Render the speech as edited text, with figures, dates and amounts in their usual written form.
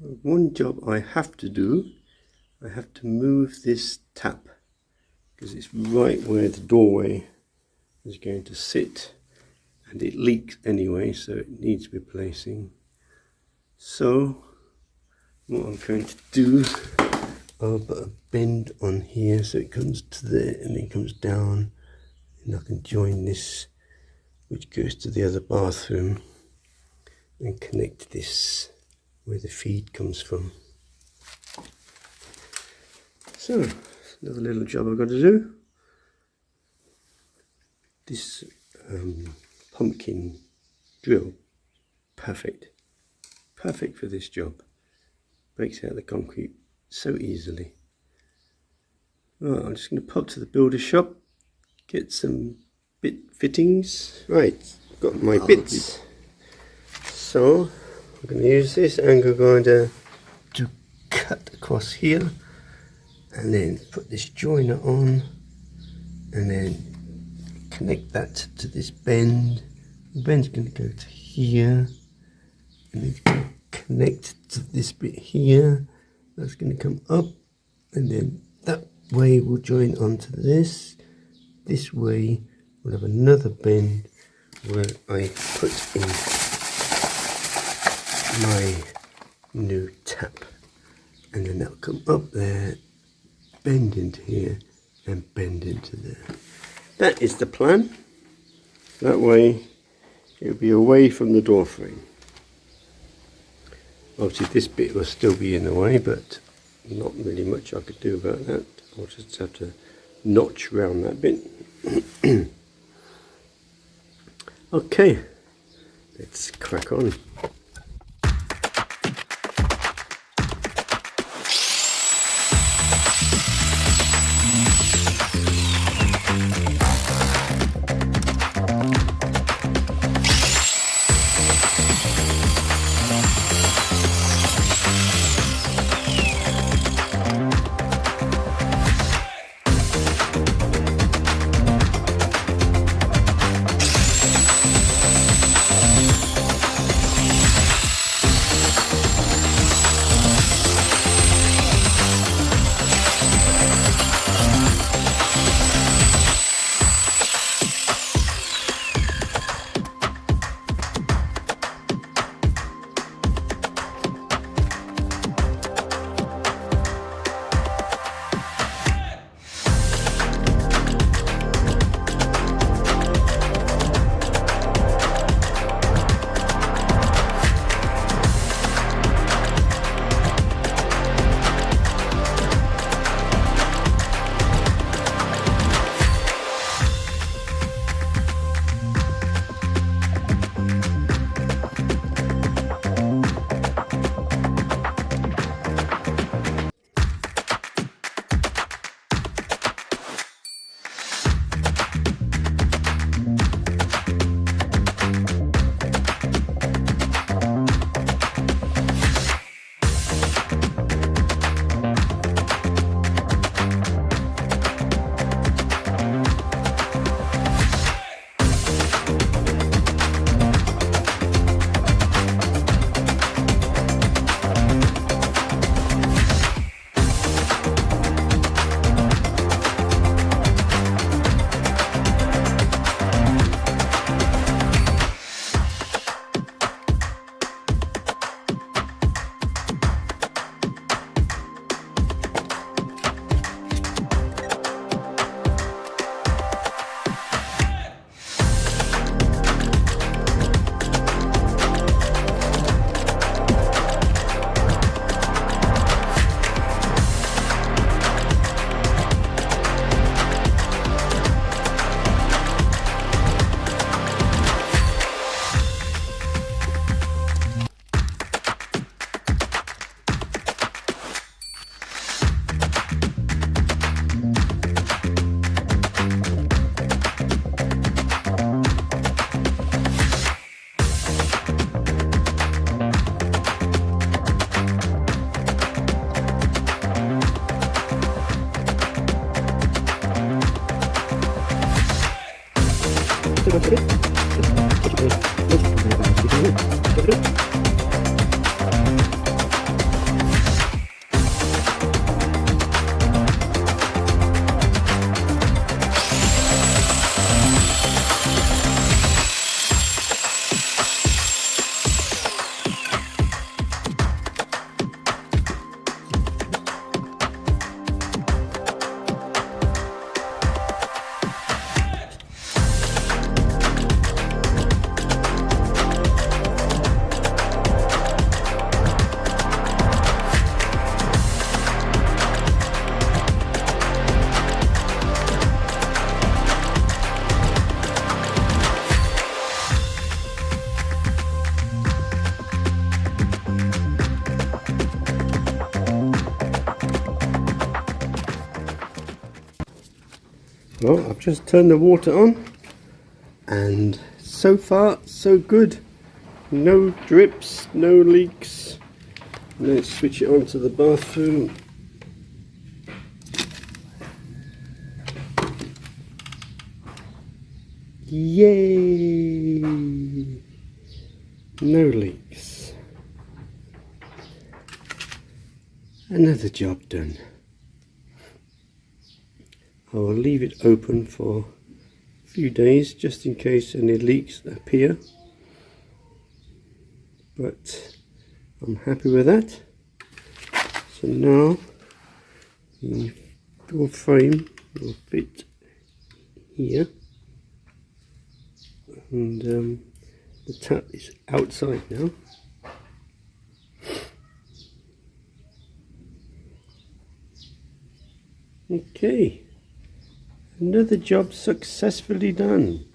One job I have to do, I have to move this tap because it's right where the doorway is going to sit and it leaks anyway, so it needs replacing. So what I'm going to do, I'll put a bend on here so it comes to there and then comes down, and I can join this which goes to the other bathroom and connect this where the feed comes from. So another little job I've got to do. This pumpkin drill, perfect for this job. Breaks out the concrete so easily. Right, I'm just going to pop to the builder shop, get some bit fittings. Right, got my bits. So I'm going to use this angle grinder to cut across here, and then put this joiner on, and then connect that to this bend. The bend's going to go to here, and it's going to connect to this bit here. That's going to come up, and then that way will join onto this. This way we'll have another bend where I put in my new tap, and then that'll come up there, bend into here, and bend into there. That is the plan. That way it'll be away from the door frame. Obviously this bit will still be in the way, but not really much I could do about that. I'll just have to notch round that bit. Okay, let's crack on. Well, I've just turned the water on and so far so good. No drips, no leaks. Let's switch it on to the bathroom. Yay! No leaks. Another job done. I will leave it open for a few days just in case any leaks appear, but I'm happy with that. So now the door frame will fit here, and the tap is outside now. Okay, another job successfully done.